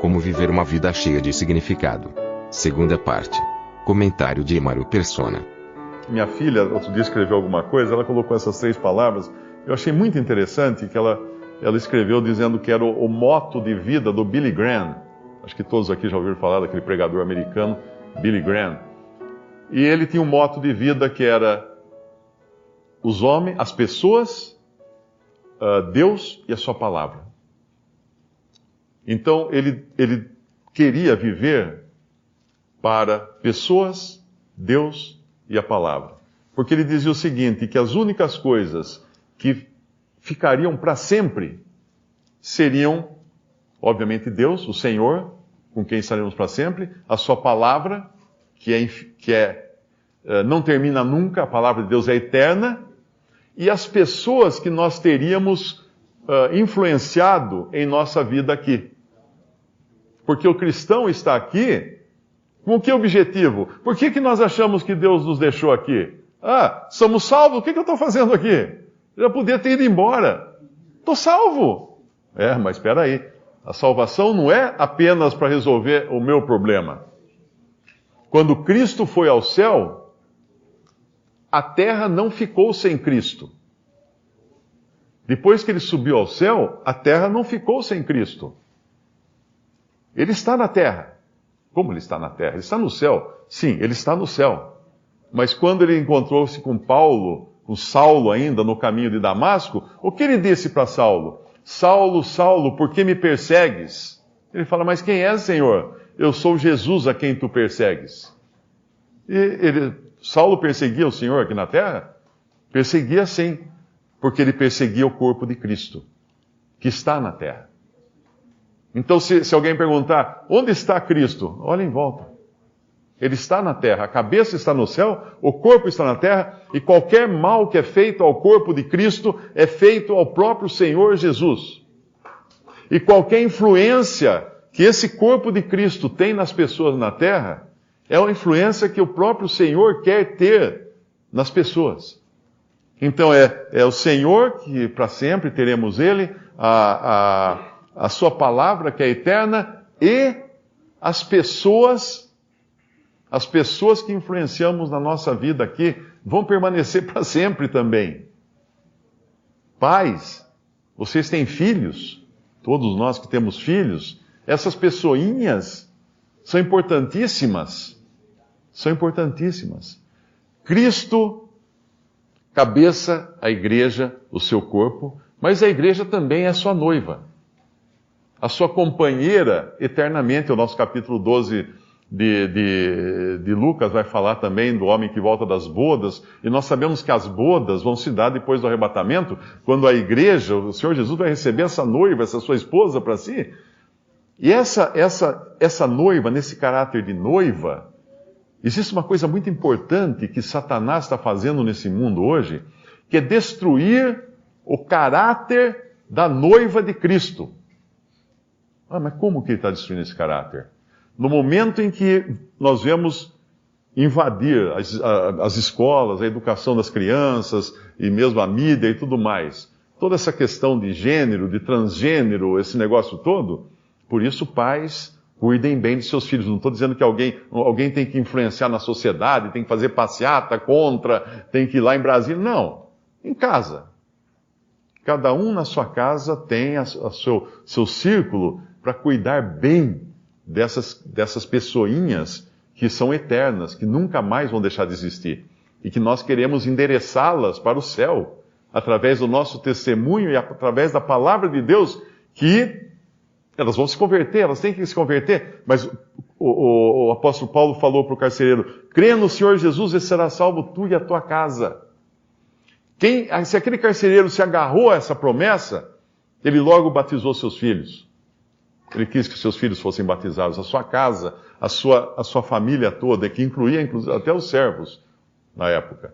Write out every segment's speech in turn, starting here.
Como viver uma vida cheia de significado. Segunda parte. Comentário de Emaro Persona. Minha filha, outro dia, escreveu alguma coisa, ela colocou essas 3 palavras. Eu achei muito interessante que ela escreveu dizendo que era o moto de vida do Billy Graham. Acho que todos aqui já ouviram falar daquele pregador americano, Billy Graham. E ele tinha um moto de vida que era os homens, as pessoas, Deus e a sua palavra. Então, ele queria viver para pessoas, Deus e a palavra. Porque ele dizia o seguinte, que as únicas coisas que ficariam para sempre seriam, obviamente, Deus, o Senhor, com quem estaremos para sempre, a sua palavra, não termina nunca, a palavra de Deus é eterna, e as pessoas que nós teríamos influenciado em nossa vida aqui. Porque o cristão está aqui com que objetivo? Por que nós achamos que Deus nos deixou aqui? Somos salvos, o que eu estou fazendo aqui? Eu já podia ter ido embora. Estou salvo. Mas espera aí. A salvação não é apenas para resolver o meu problema. Quando Cristo foi ao céu, a terra não ficou sem Cristo. Depois que ele subiu ao céu, a terra não ficou sem Cristo. Ele está na terra. Como ele está na terra? Ele está no céu. Sim, ele está no céu. Mas quando ele encontrou-se com Saulo ainda, no caminho de Damasco, o que ele disse para Saulo? Saulo, Saulo, por que me persegues? Ele fala, mas quem és, Senhor? Eu sou Jesus a quem tu persegues. Saulo perseguia o Senhor aqui na terra? Perseguia sim, porque ele perseguia o corpo de Cristo, que está na terra. Então, se alguém perguntar, onde está Cristo? Olha em volta. Ele está na terra, a cabeça está no céu, o corpo está na terra, e qualquer mal que é feito ao corpo de Cristo é feito ao próprio Senhor Jesus. E qualquer influência que esse corpo de Cristo tem nas pessoas na terra, é uma influência que o próprio Senhor quer ter nas pessoas. Então é o Senhor, que para sempre teremos Ele, a sua palavra que é eterna, e as pessoas que influenciamos na nossa vida aqui vão permanecer para sempre também. Pais, vocês têm filhos, todos nós que temos filhos, essas pessoinhas são importantíssimas. São importantíssimas. Cristo, cabeça, a igreja, o seu corpo, mas a igreja também é a sua noiva. A sua companheira eternamente. O nosso capítulo 12 de Lucas vai falar também do homem que volta das bodas, e nós sabemos que as bodas vão se dar depois do arrebatamento, quando a igreja, o Senhor Jesus vai receber essa noiva, essa sua esposa para si. E essa noiva, nesse caráter de noiva, existe uma coisa muito importante que Satanás está fazendo nesse mundo hoje, que é destruir o caráter da noiva de Cristo. Mas como que ele está destruindo esse caráter? No momento em que nós vemos invadir as escolas, a educação das crianças, e mesmo a mídia e tudo mais, toda essa questão de gênero, de transgênero, esse negócio todo, por isso pais, cuidem bem de seus filhos. Não estou dizendo que alguém tem que influenciar na sociedade, tem que fazer passeata contra, tem que ir lá em Brasília. Não, em casa. Cada um na sua casa tem seu círculo para cuidar bem dessas pessoinhas que são eternas, que nunca mais vão deixar de existir. E que nós queremos endereçá-las para o céu, através do nosso testemunho e através da palavra de Deus, que elas vão se converter, elas têm que se converter. Mas o apóstolo Paulo falou para o carcereiro, crê no Senhor Jesus e será salvo tu e a tua casa. Se aquele carcereiro se agarrou a essa promessa, ele logo batizou seus filhos. Ele quis que seus filhos fossem batizados, a sua casa, a sua família toda, que incluía inclusive até os servos na época.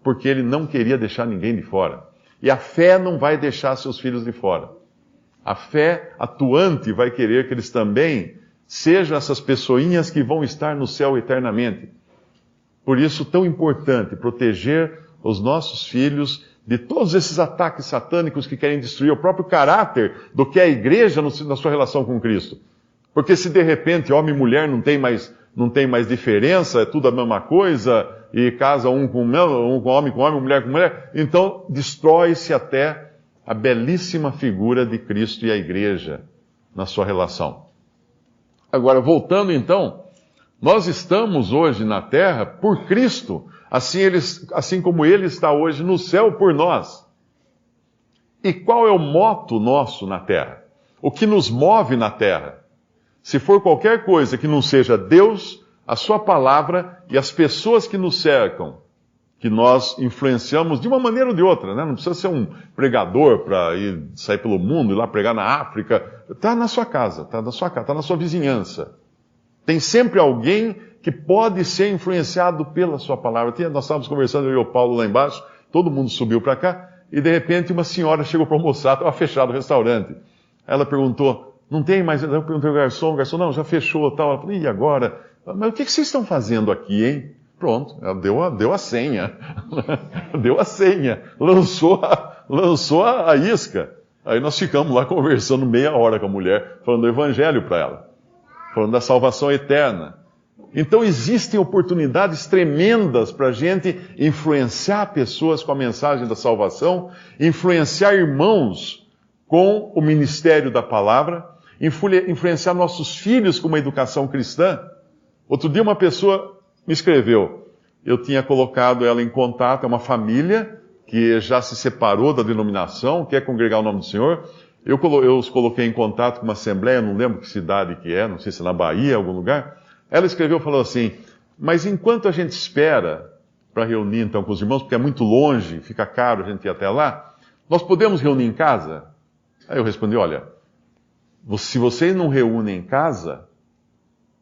Porque ele não queria deixar ninguém de fora. E a fé não vai deixar seus filhos de fora. A fé atuante vai querer que eles também sejam essas pessoinhas que vão estar no céu eternamente. Por isso, tão importante proteger os nossos filhos de todos esses ataques satânicos que querem destruir o próprio caráter do que é a igreja na sua relação com Cristo. Porque se de repente homem e mulher não tem mais diferença, é tudo a mesma coisa, e casa um com homem, mulher com mulher, então destrói-se até a belíssima figura de Cristo e a igreja na sua relação. Agora, voltando então, nós estamos hoje na terra por Cristo, assim como Ele está hoje no céu por nós. E qual é o moto nosso na terra? O que nos move na terra? Se for qualquer coisa que não seja Deus, a sua palavra e as pessoas que nos cercam, que nós influenciamos de uma maneira ou de outra, né? Não precisa ser um pregador para sair pelo mundo, ir lá pregar na África. Está na sua casa, está na sua vizinhança. Tem sempre alguém que pode ser influenciado pela sua palavra. Nós estávamos conversando, eu e o Paulo lá embaixo, todo mundo subiu para cá, e de repente uma senhora chegou para almoçar, estava fechado o restaurante. Ela perguntou, não tem mais? Eu perguntei ao garçom, não, já fechou, tal. Ela falou, e agora? Mas o que vocês estão fazendo aqui, hein? Pronto, ela deu a senha. Deu a senha. Lançou a isca. Aí nós ficamos lá conversando meia hora com a mulher, falando do evangelho para ela. Falando da salvação eterna. Então existem oportunidades tremendas para a gente influenciar pessoas com a mensagem da salvação, influenciar irmãos com o ministério da palavra, influenciar nossos filhos com uma educação cristã. Outro dia uma pessoa me escreveu, eu tinha colocado ela em contato, é uma família que já se separou da denominação, quer congregar o nome do Senhor. Eu os coloquei em contato com uma assembleia, não lembro que cidade que é, não sei se é na Bahia, algum lugar. Ela escreveu, falou assim, mas enquanto a gente espera para reunir então com os irmãos, porque é muito longe, fica caro a gente ir até lá, nós podemos reunir em casa? Aí eu respondi, olha, se vocês não reúnem em casa,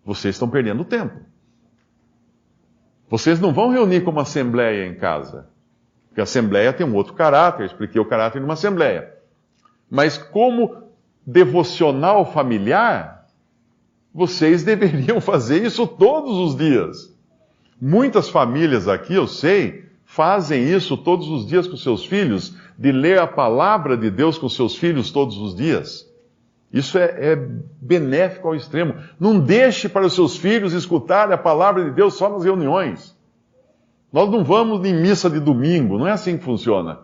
vocês estão perdendo tempo. Vocês não vão reunir como assembleia em casa, porque a assembleia tem um outro caráter, eu expliquei o caráter de uma assembleia. Mas como devocional familiar, vocês deveriam fazer isso todos os dias. Muitas famílias aqui, eu sei, fazem isso todos os dias com seus filhos, de ler a palavra de Deus com seus filhos todos os dias. Isso é benéfico ao extremo. Não deixe para os seus filhos escutarem a palavra de Deus só nas reuniões. Nós não vamos em missa de domingo, não é assim que funciona.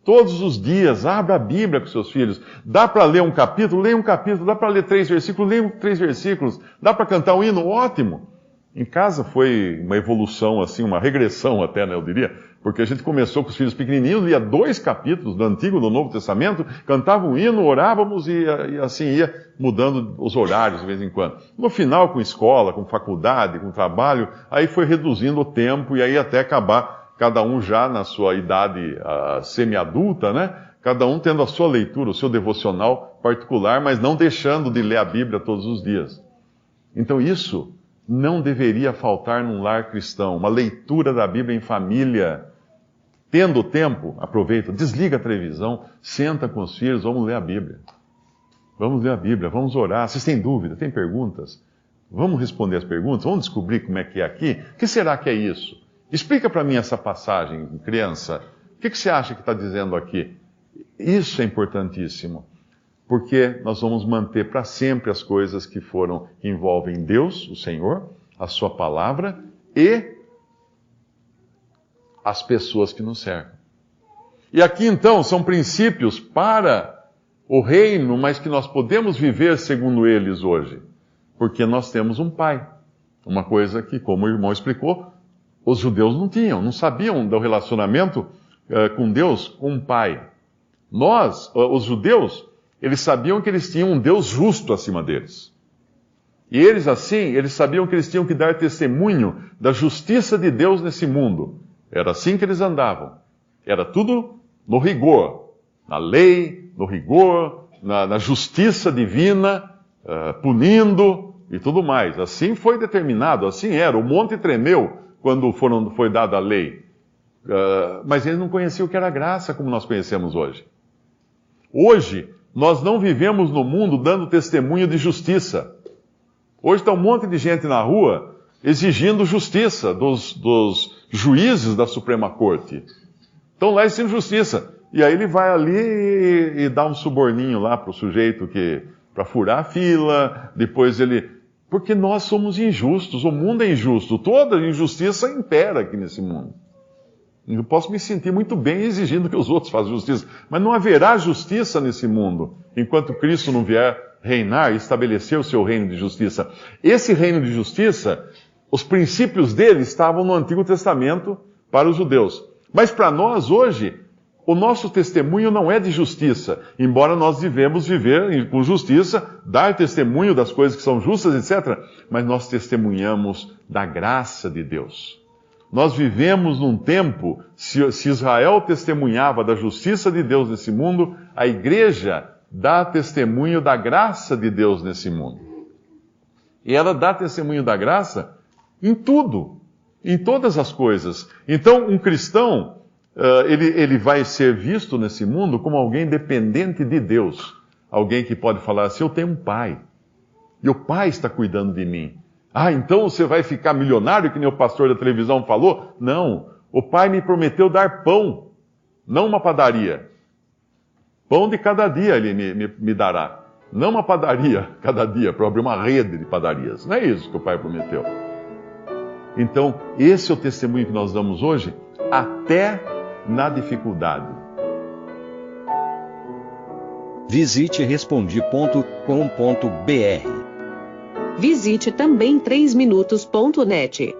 Todos os dias, abra a Bíblia com seus filhos. Dá para ler um capítulo? Leia um capítulo. Dá para ler 3 versículos? Leia 3 versículos. Dá para cantar um hino? Ótimo! Em casa foi uma evolução, assim, uma regressão até, né, eu diria, porque a gente começou com os filhos pequenininhos, lia 2 capítulos do Antigo e do Novo Testamento, cantava um hino, orávamos e assim ia mudando os horários de vez em quando. No final, com escola, com faculdade, com trabalho, aí foi reduzindo o tempo e aí até acabar cada um já na sua idade semi-adulta, né? Cada um tendo a sua leitura, o seu devocional particular, mas não deixando de ler a Bíblia todos os dias. Então isso não deveria faltar num lar cristão, uma leitura da Bíblia em família. Tendo tempo, aproveita, desliga a televisão, senta com os filhos, vamos ler a Bíblia. Vamos ler a Bíblia, vamos orar. Vocês têm dúvida, têm perguntas? Vamos responder as perguntas, vamos descobrir como é que é aqui. O que será que é isso? Explica para mim essa passagem, criança. O que você acha que está dizendo aqui? Isso é importantíssimo, porque nós vamos manter para sempre as coisas que envolvem Deus, o Senhor, a sua palavra e as pessoas que nos cercam. E aqui então são princípios para o reino, mas que nós podemos viver segundo eles hoje, porque nós temos um Pai. Uma coisa que, como o irmão explicou, os judeus não tinham, não sabiam do relacionamento com Deus, com um Pai. Nós, os judeus, eles sabiam que eles tinham um Deus justo acima deles. E eles sabiam que eles tinham que dar testemunho da justiça de Deus nesse mundo. Era assim que eles andavam. Era tudo no rigor, na lei, no rigor, na justiça divina, punindo e tudo mais. Assim foi determinado, assim era. O monte tremeu quando foi dada a lei. Mas eles não conheciam o que era graça como nós conhecemos hoje. Hoje, nós não vivemos no mundo dando testemunho de justiça. Hoje está um monte de gente na rua exigindo justiça dos juízes da Suprema Corte. Estão lá exigindo justiça. E aí ele vai ali e dá um suborninho lá para o sujeito que para furar a fila, depois ele... Porque nós somos injustos, o mundo é injusto, toda injustiça impera aqui nesse mundo. Eu posso me sentir muito bem exigindo que os outros façam justiça, mas não haverá justiça nesse mundo enquanto Cristo não vier reinar e estabelecer o seu reino de justiça. Esse reino de justiça, os princípios dele estavam no Antigo Testamento para os judeus. Mas para nós hoje, o nosso testemunho não é de justiça, embora nós devemos viver com justiça, dar testemunho das coisas que são justas, etc. Mas nós testemunhamos da graça de Deus. Nós vivemos num tempo, se Israel testemunhava da justiça de Deus nesse mundo, a igreja dá testemunho da graça de Deus nesse mundo. E ela dá testemunho da graça em tudo, em todas as coisas. Então, um cristão, ele vai ser visto nesse mundo como alguém dependente de Deus. Alguém que pode falar assim, eu tenho um pai, e o pai está cuidando de mim. Ah, então você vai ficar milionário, que nem o pastor da televisão falou? Não, o pai me prometeu dar pão, não uma padaria. Pão de cada dia ele me dará. Não uma padaria cada dia, para abrir uma rede de padarias. Não é isso que o pai prometeu. Então, esse é o testemunho que nós damos hoje, até na dificuldade. Visite Respondi.com.br. Visite também 3minutos.net.